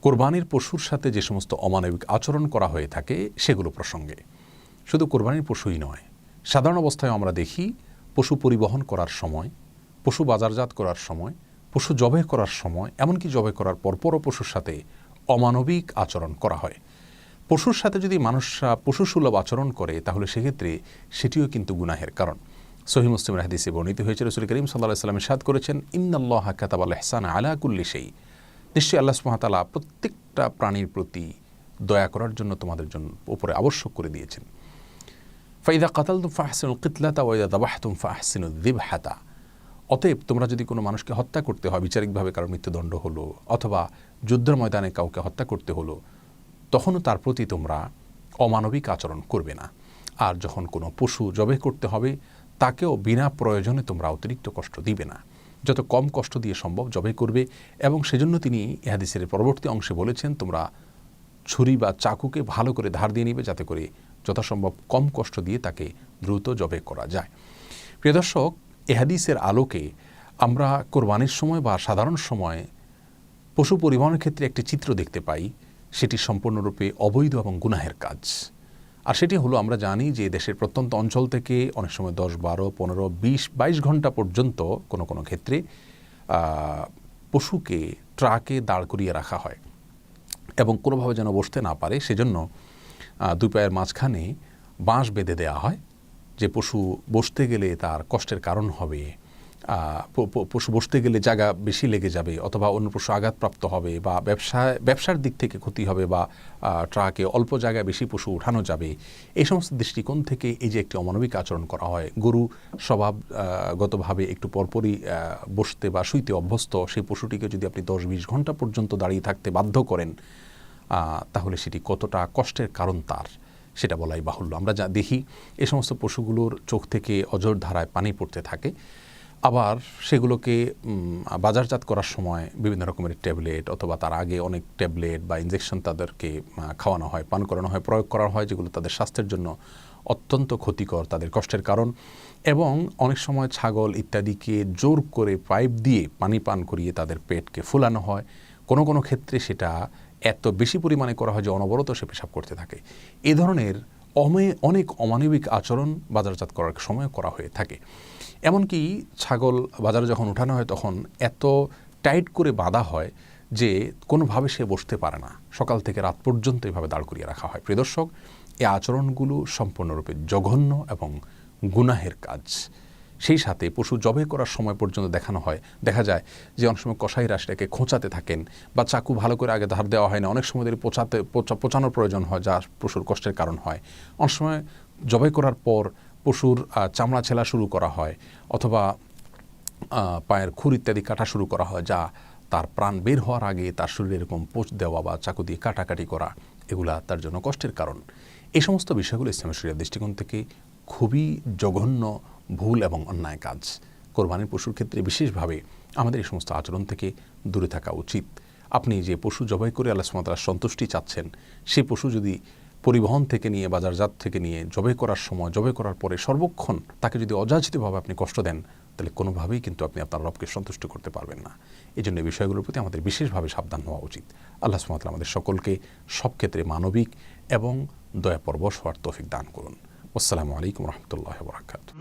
কোরবানির পশুর সাথে যে সমস্ত অমানবিক আচরণ করা হয়ে থাকে সেগুলো প্রসঙ্গে। শুধু কোরবানির পশুই নয়, সাধারণ অবস্থায় আমরা দেখি পশু পরিবহন করার সময়, পশু বাজারজাত করার সময়, পশু জবাই করার সময়, এমনকি জবাই করার পরপরও পশুর সাথে অমানবিক আচরণ করা হয়। পশুর সাথে যদি মানুষরা পশুসুলভ আচরণ করে তাহলে সেক্ষেত্রে সেটিও কিন্তু গুনাহের কারণ। সহিহ মুসলিমের হাদিসে বর্ণিত হয়েছে, রাসূল করিম সাল্লাল্লাহু আলাইহি ওয়াসাল্লাম ইরশাদ করেছেন, ইন্নাল্লাহা কাতাবাল ইহসানা আলা কুল্লি শাই। নিশ্চয়ই আল্লাহ সুবহানাহু ওয়া তাআলা প্রত্যেকটা প্রাণীর প্রতি দয়া করার জন্য তোমাদের জন্য উপরে আবশ্যক করে দিয়েছেন। ফাইদা কাতালতুম ফাহসিনুল কিতলাতা ওয়া ইযা যাবাহতুম ফাহসিনুয যিবহাতা। অতএব তোমরা যদি কোনো মানুষকে হত্যা করতে হয়, বিচারিকভাবে কারো মৃত্যুদণ্ড হলো অথবা যুদ্ধের ময়দানে কাউকে হত্যা করতে হলো, তখনও তার প্রতি তোমরা অমানবিক আচরণ করবে না। আর যখন কোনো পশু জবাই করতে হবে তাকেও বিনা প্রয়োজনে তোমরা অতিরিক্ত কষ্ট দিবে না, যত কম কষ্ট দিয়ে সম্ভব জবাই করবে। এবং সেজন্য তিনি এই হাদিসের পরবর্তী অংশে বলেছেন, তোমরা ছুরি বা চাকুকে ভালো করে ধার দিয়ে নিবে যাতে করে যথাসম্ভব কম কষ্ট দিয়ে তাকে দ্রুত জবাই করা যায়। প্রিয় দর্শক, এই হাদিসের আলোকে আমরা কোরবানির সময় বা সাধারণ সময় পশু পরিবহনের ক্ষেত্রে একটি চিত্র দেখতে পাই, সেটি সম্পূর্ণরূপে অবৈধ এবং গুনাহের কাজ। আর সেটি হলো, আমরা জানি যে দেশের প্রত্যন্ত অঞ্চল থেকে অনেক সময় 10, 12, 15, 20, 22 ঘন্টা পর্যন্ত কোনো কোনো ক্ষেত্রে পশুকে ট্রাকে দাঁড় করিয়ে রাখা হয় এবং কোনোভাবে যেন বসতে না পারে সেজন্য দুই পায়ের মাঝখানে বাঁশ বেঁধে দেওয়া হয়, যে পশু বসতে গেলে তার কষ্টের কারণ হবে, পশু বসতে গেলে জায়গা বেশি লেগে যাবে অথবা অন্য পশু আঘাতপ্রাপ্ত হবে বা ব্যবসার দিক থেকে ক্ষতি হবে বা ট্রাকে অল্প জায়গায় বেশি পশু উঠানো যাবে। এই সমস্ত দৃষ্টিকোণ থেকে এই যে একটি অমানবিক আচরণ করা হয়, গরু স্বভাবগতভাবে একটু পরপরই বসতে বা শুইতে অভ্যস্ত, সেই পশুটিকে যদি আপনি 10-20 ঘন্টা পর্যন্ত দাঁড়িয়ে থাকতে বাধ্য করেন তাহলে সেটি কতটা কষ্টের কারণ তার সেটা বলাই বাহুল্য। আমরা যা দেখি এই সমস্ত পশুগুলোর চোখ থেকে অঝোর ধারায় পানি পড়তে থাকে। আবার সেগুলোকে বাজারজাত করার সময় বিভিন্ন রকমের ট্যাবলেট অথবা তার আগে অনেক ট্যাবলেট বা ইনজেকশন তাদেরকে খাওয়ানো হয়, পান করানো হয়, প্রয়োগ করা হয়, যেগুলো তাদের স্বাস্থ্যের জন্য অত্যন্ত ক্ষতিকর, তাদের কষ্টের কারণ। এবং অনেক সময় ছাগল ইত্যাদিকে জোর করে পাইপ দিয়ে পানি পান করিয়ে তাদের পেটকে ফুলানো হয়। কোনো কোনো ক্ষেত্রে সেটা এত বেশি পরিমাণে করা হয় যে অনবরত সে পেশাব করতে থাকে। এ ধরনের অনেক অমানবিক আচরণ বাজারজাত করার সময় করা হয়ে থাকে। এমনকি ছাগল বাজারে যখন উঠানো হয় তখন এত টাইট করে বাঁধা হয় যে কোনোভাবে সে বসতে পারে না, সকাল থেকে রাত পর্যন্ত এভাবে দাঁড় করিয়ে রাখা হয়। প্রিয় দর্শক, এই আচরণগুলো সম্পূর্ণরূপে জঘন্য এবং গুনাহের কাজ। সেই সাথে পশু জবাই করার সময় পর্যন্ত দেখা যায় যে অনেক সময় কসাইরা সেটাকে খোঁচাতে থাকেন বা চাকু ভালো করে আগে ধার দেওয়া হয় না, অনেক সময় পচানোর প্রয়োজন হয় যা পশুর কষ্টের কারণ হয়। অনেক সময় জবাই করার পর পশুর চামড়া ছেলা শুরু করা হয় অথবা পায়ের খুর ইত্যাদি কাটা শুরু করা হয়, যা তার প্রাণ বের হওয়ার আগে তার শরীরে এরকম পোঁচ দেওয়া বা চাকু দিয়ে কাটাকাটি করা, এগুলা তার জন্য কষ্টের কারণ। এই সমস্ত বিষয়গুলো ইসলামী শরিয়ার দৃষ্টিকোণ থেকে খুবই জঘন্য, ভুল এবং অন্যায় কাজ। কোরবানির পশুর ক্ষেত্রে বিশেষভাবে আমাদের এই সমস্ত আচরণ থেকে দূরে থাকা উচিত। আপনি যে পশু জবাই করে আল্লাহ সুবহানাহু ওয়া তাআলার সন্তুষ্টি চাচ্ছেন, সেই পশু যদি পরিবহন থেকে নিয়ে বাজারজাত থেকে নিয়ে জবাই করার সময়, জবাই করার পরে সর্বক্ষণ তাকে যদি অযাচিতভাবে আপনি কষ্ট দেন, তাহলে কোনোভাবেই কিন্তু আপনি আপনার রবকে সন্তুষ্ট করতে পারবেন না। এই জন্য এই বিষয়গুলোর প্রতি আমাদের বিশেষভাবে সাবধান হওয়া উচিত। আল্লাহ সুবহানাহু ওয়া তাআলা আমাদের সকলকে সব ক্ষেত্রে মানবিক এবং দয়াপরবশ হওয়ার তৌফিক দান করুন। আসসালামু আলাইকুম ওয়া রাহমাতুল্লাহি ওয়া বারাকাতুহু।